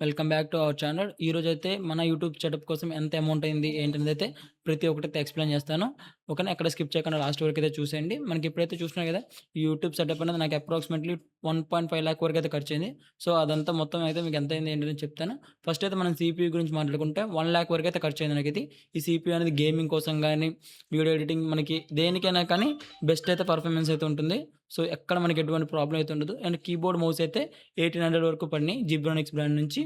Welcome back to our channel. ఈరోజైతే మన YouTube setup కోసం ఎంత అమౌంట్ అయింది ఏంటనేదైతే ప్రతి ఒక్కటైతే ఎక్స్‌ప్లెయిన్ చేస్తాను. ఓకేనా? ఎక్కడ స్కిప్ చేయకుండా లాస్ట్ వరకైతే చూసేయండి. మనకి ఇప్పుడైతే చూస్తున్నారు కదా! ఈ యూట్యూబ్ సెటప్ అనేది నాకు అప్రాక్సిమేట్‌లీ 1.5 లాక్ వరకైతే ఖర్చయింది. సో, అదంతా మొత్తం అయితే మీకు ఎంతయింది ఏంటని చెప్తాను. ఫస్ట్ అయితే మనం సీపీయూ గురించి మాట్లాడుకుంటే 1 లాక్ వరకైతే ఖర్చయింది నాకిది. ఈ సీపీయూ అనేది గేమింగ్ కోసం గానీ, వీడియో ఎడిటింగ్ మనకి దేనికైనా కానీ బెస్ట్ అయితే పర్ఫార్మెన్స్ అయితే ఉంటుంది. సో, ఎక్కడ మనకి ఎటువంటి ప్రాబ్లమ్ అయితే ఉండదు. అండ్ కీబోర్డ్, మౌస్ అయితే 1800 వరకు పడినాయి జిబ్రానిక్స్ బ్రాండ్ నుంచి.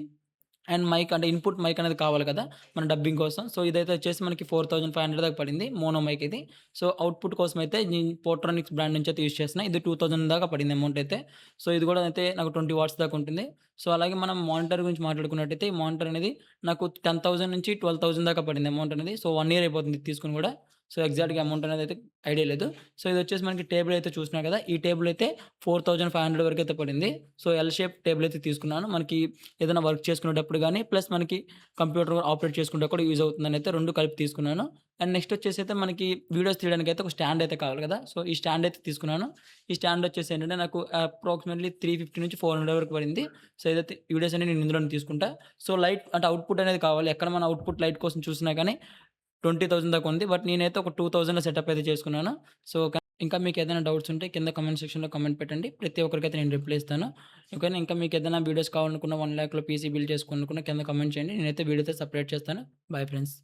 అండ్ మైక్ అంటే ఇన్‌పుట్ మైక్ అనేది కావాలి కదా! మన డబ్బింగ్ కోసం. సో, ఇదైతే వచ్చేసి మనకి 4500 దాకా పడింది. మోనో మైక్ ఇది. సో, అవుట్‌పుట్ కోసం అయితే నేను పోట్రానిక్స్ బ్రాండ్ నుంచి అయితే యూజ్ చేస్తున్నా. ఇది 2000 దాకా పడింది అమౌంట్ అయితే. సో, ఇది కూడా అయితే నాకు 20 వాట్స్ దాకా ఉంటుంది. సో, అలాగే మనం మానిటర్ గురించి మాట్లాడుకున్నట్టయితే ఈ మానిటర్ అనేది నాకు 10,000 నుంచి 12,000 దాకా పడింది అమౌంట్ అనేది. సో, 1 ఇయర్ అయిపోతుంది ఇది తీసుకొని కూడా. సో, ఎగ్జాక్ట్‌గా అమౌంట్ అనేదైతే ఐడియా లేదు. సో, ఇదొచ్చేసి మనకి టేబుల్ అయితే చూస్తున్నారు కదా! ఈ టేబుల్ అయితే 4500 వరకైతే పడింది. సో, ఎల్ షేప్ టేబుల్ అయితే తీసుకున్నాను. మనకి ఏదైనా వర్క్ చేసుకునేటప్పుడు గానీ, ప్లస్ మనకి కంప్యూటర్ ఆపరేట్ చేసుకుంటే కూడా యూజ్ అవుతుందనైతే 2 కలిపి తీసుకున్నాను. అండ్ నెక్స్ట్ వచ్చేసి అయితే మనకి వీడియోస్ తీయడానికైతే ఒక స్టాండ్ అయితే కావాలి కదా! సో, ఈ స్టాండ్ అయితే తీసుకున్నాను. ఈ స్టాండ్ వచ్చేసి ఏంటంటే నాకు అప్రాక్సిమేట్‌లీ 350-400 వరకు పడింది. సో, ఏదైతే వీడియోస్ అన్ని నేను ఇందులోనే తీసుకుంటా. సో, లైట్ అంటే అవుట్‌పుట్ అనేది కావాలి. ఎక్కడ మన అవుట్‌పుట్ లైట్ కోసం చూసినా కానీ 20,000 దాకా ఉంది. బట్ నేనైతే ఒక 2,000లో సెటప్ అయితే చేసుకున్నాను. సో, ఇంకా మీకేదైనా డౌట్స్ ఉంటే కింద కామెంట్ సెక్షన్‌లో కామెంట్ పెట్టండి. ప్రతి ఒక్కరికైతే నేను రిప్లై ఇస్తాను. ఓకేనా. ఇంకా మీకేదైనా వీడియోస్ కావాలనుకున్న 1,00,000లో పీసీ బిల్డ్ చేసుకోవాలనుకున్న కింద కామెంట్ చేయండి. నేనైతే వీడియో అయితే సెపరేట్ చేస్తాను. Bye friends.